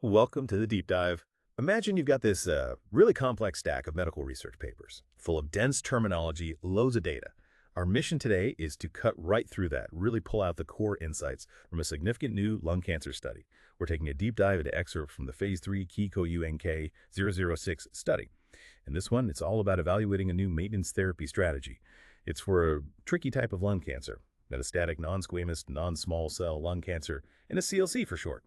Welcome to the deep dive. Imagine you've got this really complex stack of medical research papers, full of dense terminology, loads of data. Our mission today is to cut right through that, really pull out the core insights from a significant new lung cancer study. We're taking a deep dive into excerpts from the Phase 3 KICO-UNK-006 study. In this one, it's all about evaluating a new maintenance therapy strategy. It's for a tricky type of lung cancer, metastatic non-squamous non-small cell lung cancer, NSCLC for short.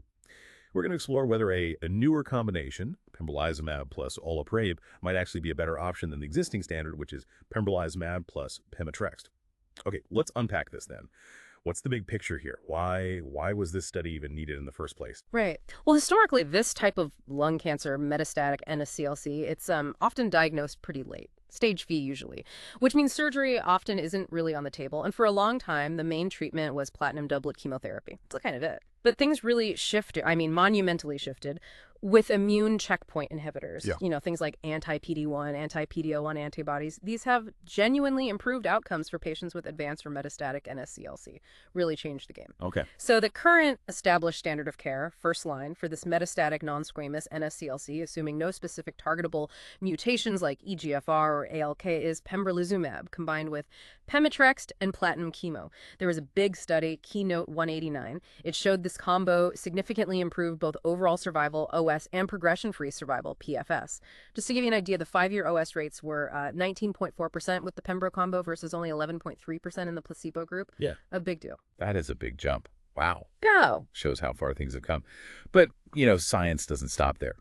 We're going to explore whether a newer combination, Pembrolizumab plus Olaparib, might actually be a better option than the existing standard, which is Pembrolizumab plus Pemetrexed. Okay, let's unpack this then. What's the big picture here? Why was this study even needed in the first place? Right. Well, historically, this type of lung cancer, metastatic NSCLC, it's often diagnosed pretty late, stage V usually, which means surgery often isn't really on the table. And for a long time, the main treatment was platinum doublet chemotherapy. That's kind of it. But things really shifted, monumentally shifted, with immune checkpoint inhibitors. Yeah. Things like anti-PD-1, anti-PD-L1 antibodies. These have genuinely improved outcomes for patients with advanced or metastatic NSCLC. Really changed the game. Okay. So the current established standard of care, first line, for this metastatic non-squamous NSCLC, assuming no specific targetable mutations like EGFR or ALK, is Pembrolizumab, combined with Pemetrexed and platinum chemo. There was a big study, Keynote 189. It showed this combo significantly improved both overall survival, OS, and progression-free survival, PFS. Just to give you an idea, the 5-year OS rates were 19.4% with the Pembro combo versus only 11.3% in the placebo group. Yeah. A big deal. That is a big jump. Wow. Go. Shows how far things have come. But, science doesn't stop there.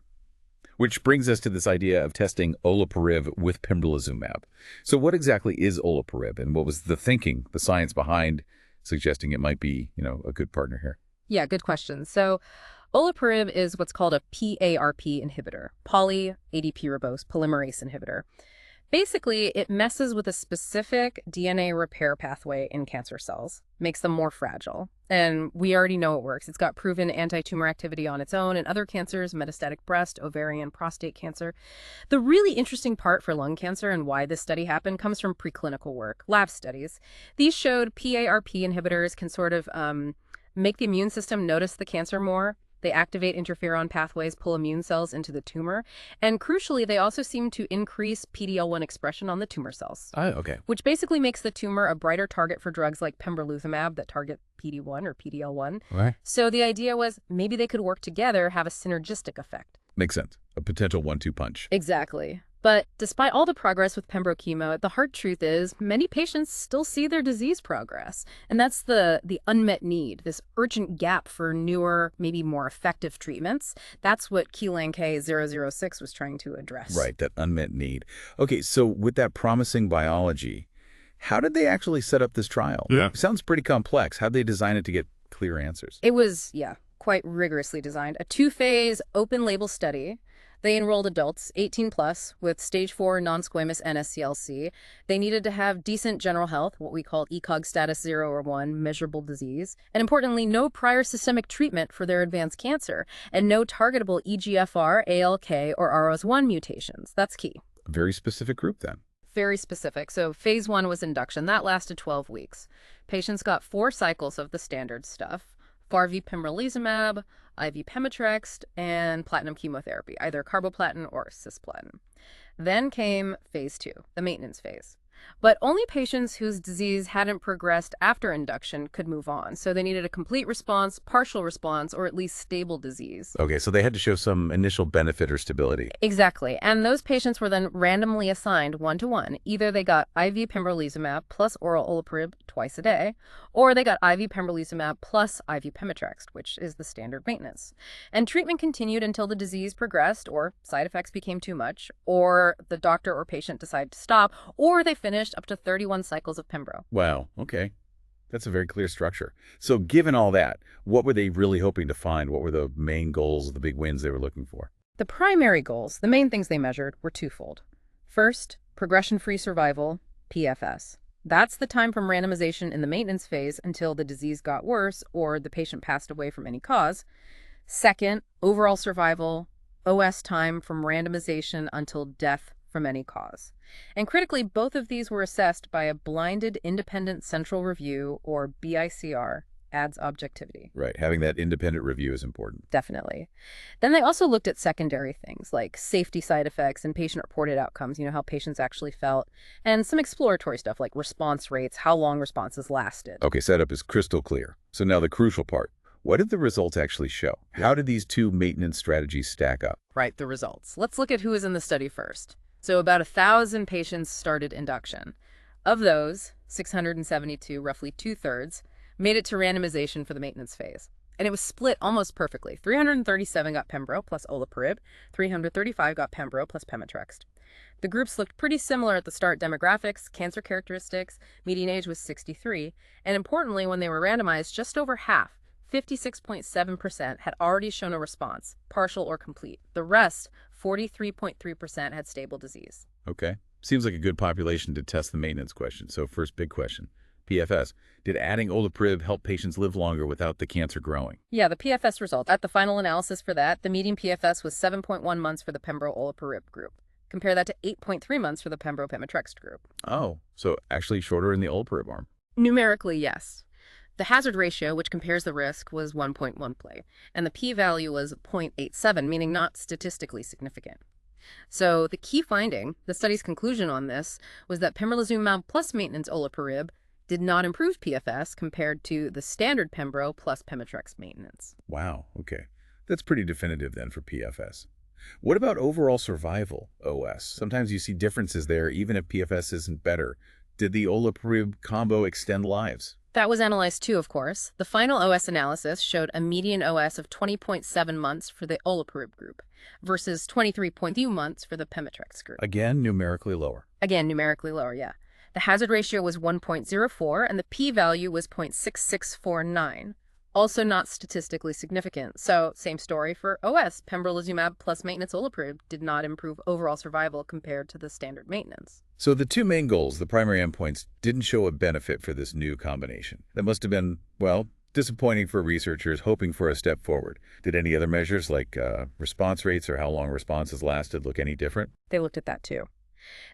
Which brings us to this idea of testing Olaparib with Pembrolizumab. So what exactly is Olaparib, and what was the thinking, the science behind suggesting it might be, a good partner here? Yeah, good question. So Olaparib is what's called a PARP inhibitor, poly-ADP ribose polymerase inhibitor. Basically, it messes with a specific DNA repair pathway in cancer cells, makes them more fragile. And we already know it works. It's got proven anti-tumor activity on its own in other cancers, metastatic breast, ovarian, prostate cancer. The really interesting part for lung cancer and why this study happened comes from preclinical work, lab studies. These showed PARP inhibitors can sort of make the immune system notice the cancer more. They activate interferon pathways, pull immune cells into the tumor. And crucially, they also seem to increase PD-L1 expression on the tumor cells. Oh, okay. Which basically makes the tumor a brighter target for drugs like Pembrolizumab that target PD-1 or PD-L1. Right. So the idea was maybe they could work together, have a synergistic effect. Makes sense. A potential 1-2 punch. Exactly. But despite all the progress with Pembro chemo, the hard truth is many patients still see their disease progress. And that's the unmet need, this urgent gap for newer, maybe more effective treatments. That's what KICO-UNK-006 was trying to address. Right, that unmet need. Okay, so with that promising biology, how did they actually set up this trial? Yeah. It sounds pretty complex. How did they design it to get clear answers? It was, quite rigorously designed. A 2-phase open-label study. They enrolled adults, 18 plus, with stage 4 non-squamous NSCLC. They needed to have decent general health, what we call ECOG status 0 or 1, measurable disease. And importantly, no prior systemic treatment for their advanced cancer, and no targetable EGFR, ALK, or ROS1 mutations. That's key. A very specific group then. Very specific. So phase 1 was induction. That lasted 12 weeks. Patients got 4 cycles of the standard stuff. IV Pembrolizumab, IV Pemetrexed, and platinum chemotherapy, either carboplatin or cisplatin. Then came phase 2, the maintenance phase. But only patients whose disease hadn't progressed after induction could move on. So they needed a complete response, partial response, or at least stable disease. Okay, so they had to show some initial benefit or stability. Exactly. And those patients were then randomly assigned 1-to-1. Either they got IV Pembrolizumab plus oral Olaparib twice a day, or they got IV Pembrolizumab plus IV Pemetrexed, which is the standard maintenance. And treatment continued until the disease progressed, or side effects became too much, or the doctor or patient decided to stop, or they finished up to 31 cycles of Pembro. Wow, okay. That's a very clear structure. So given all that, what were they really hoping to find? What were the main goals, the big wins they were looking for? The primary goals, the main things they measured, were twofold. First, progression-free survival, PFS. That's the time from randomization in the maintenance phase until the disease got worse or the patient passed away from any cause. Second, overall survival, OS time from randomization until death from any cause. And critically, both of these were assessed by a blinded independent central review, or BICR, adds objectivity. Right. Having that independent review is important. Definitely. Then they also looked at secondary things like safety side effects and patient-reported outcomes, how patients actually felt, and some exploratory stuff like response rates, how long responses lasted. Okay, setup is crystal clear. So now the crucial part. What did the results actually show? How did these two maintenance strategies stack up? Right, the results. Let's look at who was in the study first. So about 1,000 patients started induction. Of those, 672, roughly two-thirds, made it to randomization for the maintenance phase. And it was split almost perfectly. 337 got Pembro plus Olaparib, 335 got Pembro plus Pemetrexed. The groups looked pretty similar at the start: demographics, cancer characteristics, median age was 63, and importantly, when they were randomized, just over half, 56.7%, had already shown a response, partial or complete. The rest, 43.3%, had stable disease. Okay. Seems like a good population to test the maintenance question. So first big question, PFS. Did adding Olaparib help patients live longer without the cancer growing? Yeah, the PFS result. At the final analysis for that, the median PFS was 7.1 months for the Pembro-Olaparib group. Compare that to 8.3 months for the Pembro-Pemetrexed group. Oh, so actually shorter in the Olaparib arm. Numerically, yes. The hazard ratio, which compares the risk, was 1.1 play, and the p-value was 0.87, meaning not statistically significant. So the key finding, the study's conclusion on this, was that Pembrolizumab plus maintenance Olaparib did not improve PFS compared to the standard Pembro plus Pemetrexed maintenance. Wow, okay. That's pretty definitive then for PFS. What about overall survival, OS? Sometimes you see differences there even if PFS isn't better. Did the Olaparib combo extend lives? That was analyzed too, of course. The final OS analysis showed a median OS of 20.7 months for the Olaparib group versus 23.2 months for the Pemetrexed group. Again, numerically lower. Again, numerically lower, yeah. The hazard ratio was 1.04 and the p-value was 0.6649. Also not statistically significant. So same story for OS. Pembrolizumab plus maintenance Olaparib did not improve overall survival compared to the standard maintenance. So the two main goals, the primary endpoints, didn't show a benefit for this new combination. That must have been, well, disappointing for researchers hoping for a step forward. Did any other measures like response rates or how long responses lasted look any different? They looked at that too.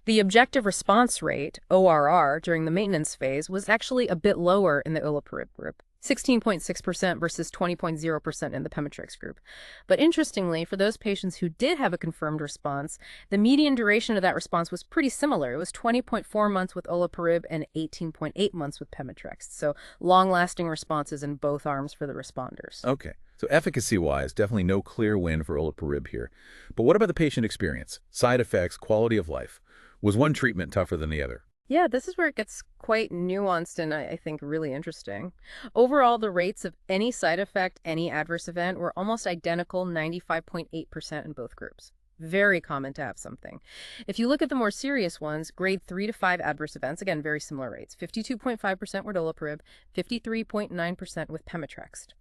The objective response rate, ORR, during the maintenance phase was actually a bit lower in the Olaparib group. 16.6% versus 20.0% in the Pemetrexed group. But interestingly, for those patients who did have a confirmed response, the median duration of that response was pretty similar. It was 20.4 months with Olaparib and 18.8 months with Pemetrexed. So long-lasting responses in both arms for the responders. Okay. So efficacy-wise, definitely no clear win for Olaparib here. But what about the patient experience? Side effects, quality of life? Was one treatment tougher than the other? Yeah, this is where it gets quite nuanced and I think really interesting. Overall, the rates of any side effect, any adverse event were almost identical, 95.8% in both groups. Very common to have something. If you look at the more serious ones, grade 3 to 5 adverse events, again, very similar rates. 52.5% with Olaparib, 53.9% with Pemetrexed.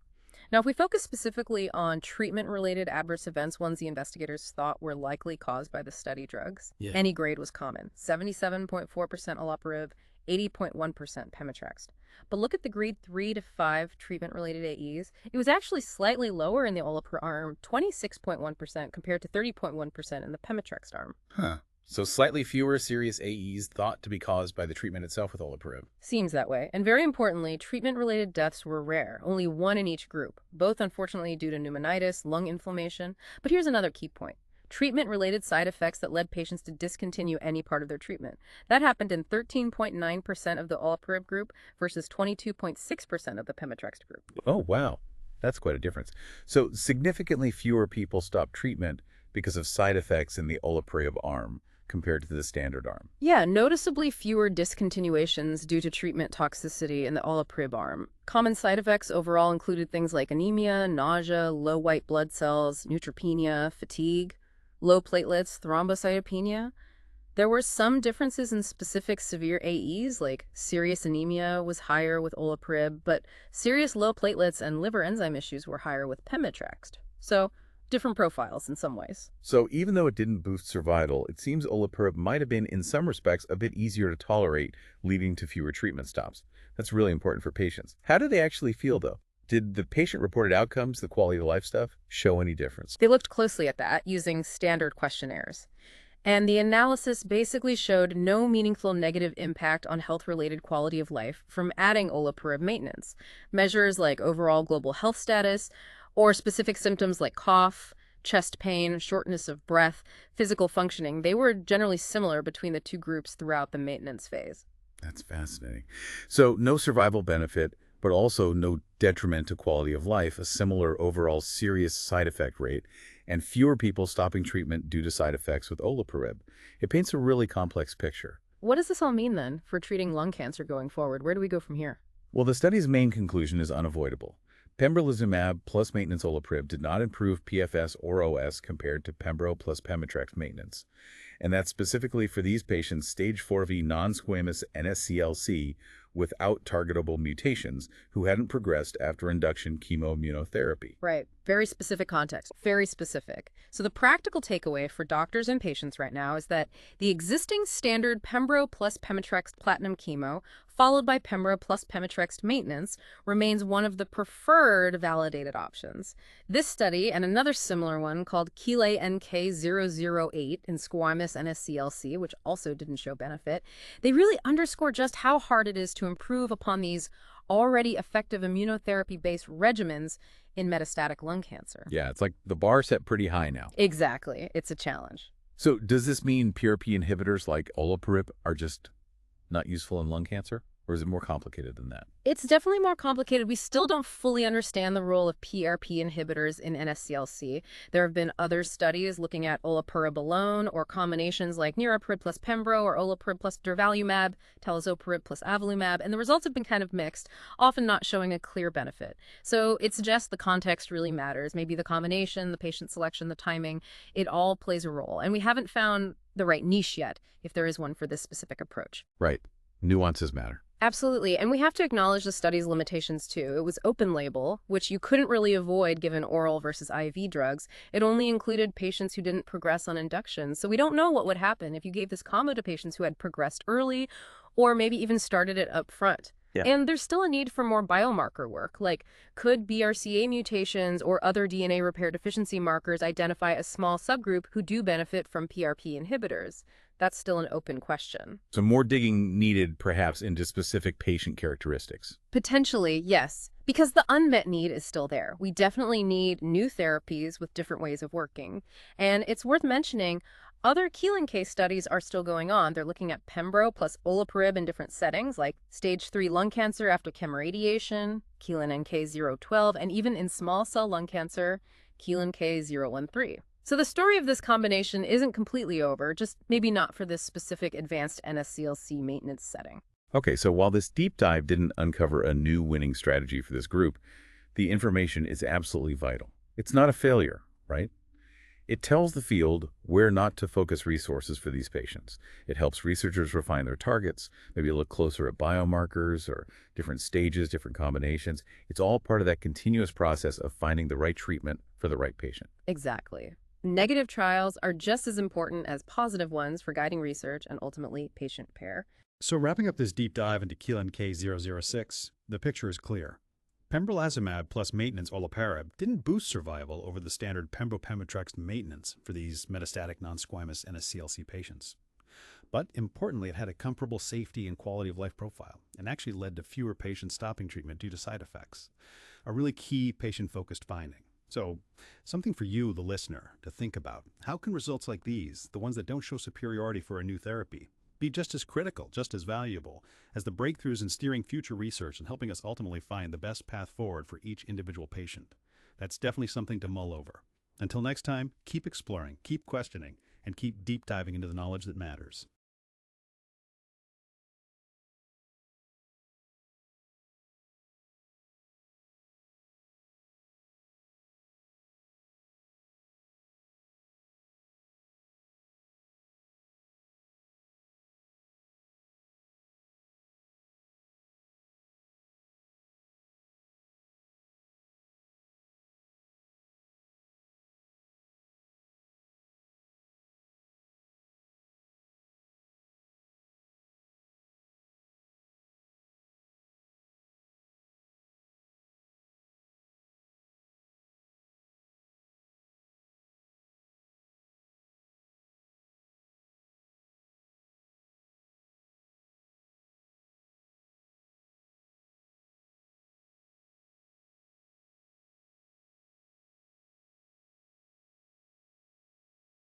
Now, if we focus specifically on treatment-related adverse events, ones the investigators thought were likely caused by the study drugs, any grade was common. 77.4% Olaparib, 80.1% Pemetrexed. But look at the grade 3 to 5 treatment-related AEs. It was actually slightly lower in the Olaparib arm, 26.1% compared to 30.1% in the Pemetrexed arm. Huh. So slightly fewer serious AEs thought to be caused by the treatment itself with Olaparib. Seems that way. And very importantly, treatment-related deaths were rare, only one in each group, both unfortunately due to pneumonitis, lung inflammation. But here's another key point. Treatment-related side effects that led patients to discontinue any part of their treatment. That happened in 13.9% of the Olaparib group versus 22.6% of the Pemetrexed group. Oh, wow. That's quite a difference. So significantly fewer people stopped treatment because of side effects in the Olaparib arm compared to the standard arm. Yeah, noticeably fewer discontinuations due to treatment toxicity in the Olaparib arm. Common side effects overall included things like anemia, nausea, low white blood cells, neutropenia, fatigue, low platelets, thrombocytopenia. There were some differences in specific severe AEs, like serious anemia was higher with Olaparib, but serious low platelets and liver enzyme issues were higher with Pemetrexed. So different profiles in some ways. So even though it didn't boost survival, it seems Olaparib might have been, in some respects, a bit easier to tolerate, leading to fewer treatment stops. That's really important for patients. How did they actually feel, though? Did the patient-reported outcomes, the quality of life stuff, show any difference? They looked closely at that using standard questionnaires. And the analysis basically showed no meaningful negative impact on health-related quality of life from adding olaparib maintenance. Measures like overall global health status or specific symptoms like cough, chest pain, shortness of breath, physical functioning, they were generally similar between the two groups throughout the maintenance phase. That's fascinating. So no survival benefit, but also no detriment to quality of life, a similar overall serious side effect rate, and fewer people stopping treatment due to side effects with olaparib. It paints a really complex picture. What does this all mean then for treating lung cancer going forward? Where do we go from here? Well, the study's main conclusion is unavoidable. Pembrolizumab plus maintenance olaparib did not improve PFS or OS compared to Pembro plus Pemetrexed maintenance. And that's specifically for these patients stage 4V non-squamous NSCLC without targetable mutations who hadn't progressed after induction chemoimmunotherapy. Right. Very specific context. Very specific. So the practical takeaway for doctors and patients right now is that the existing standard Pembro plus Pemetrexed platinum chemo, followed by Pembro plus Pemetrexed maintenance, remains one of the preferred validated options. This study and another similar one called Chile NK008 in squamous NSCLC, which also didn't show benefit, they really underscore just how hard it is to improve upon these already effective immunotherapy-based regimens in metastatic lung cancer. Yeah, it's like the bar set pretty high now. Exactly. It's a challenge. So does this mean PRP inhibitors like olaparib are just not useful in lung cancer? Or is it more complicated than that? It's definitely more complicated. We still don't fully understand the role of PRP inhibitors in NSCLC. There have been other studies looking at olaparib alone or combinations like niraparib plus pembro or olaparib plus durvalumab, talazoparib plus avelumab, and the results have been kind of mixed, often not showing a clear benefit. So it suggests the context really matters. Maybe the combination, the patient selection, the timing, it all plays a role. And we haven't found the right niche yet, if there is one for this specific approach. Right. Nuances matter. Absolutely. And we have to acknowledge the study's limitations too. It was open label, which you couldn't really avoid given oral versus IV drugs. It only included patients who didn't progress on induction. So we don't know what would happen if you gave this combo to patients who had progressed early or maybe even started it up front. Yeah. And there's still a need for more biomarker work, like could BRCA mutations or other DNA repair deficiency markers identify a small subgroup who do benefit from PRP inhibitors? That's still an open question. So more digging needed, perhaps, into specific patient characteristics. Potentially, yes, because the unmet need is still there. We definitely need new therapies with different ways of working. And it's worth mentioning, other Keelan case studies are still going on. They're looking at Pembro plus olaparib in different settings, like stage 3 lung cancer after chemoradiation, Keelan NK012, and even in small cell lung cancer, Keelan K013. So the story of this combination isn't completely over, just maybe not for this specific advanced NSCLC maintenance setting. Okay, so while this deep dive didn't uncover a new winning strategy for this group, the information is absolutely vital. It's not a failure, right? It tells the field where not to focus resources for these patients. It helps researchers refine their targets, maybe look closer at biomarkers or different stages, different combinations. It's all part of that continuous process of finding the right treatment for the right patient. Exactly. Negative trials are just as important as positive ones for guiding research and ultimately patient care. So wrapping up this deep dive into Keelan K006, the picture is clear. Pembrolizumab plus maintenance olaparib didn't boost survival over the standard Pembro-Pemetrexed maintenance for these metastatic non-squamous NSCLC patients. But importantly, it had a comparable safety and quality of life profile and actually led to fewer patients stopping treatment due to side effects. A really key patient-focused finding. So, something for you, the listener, to think about. How can results like these, the ones that don't show superiority for a new therapy, be just as critical, just as valuable as the breakthroughs in steering future research and helping us ultimately find the best path forward for each individual patient? That's definitely something to mull over. Until next time, keep exploring, keep questioning, and keep deep diving into the knowledge that matters.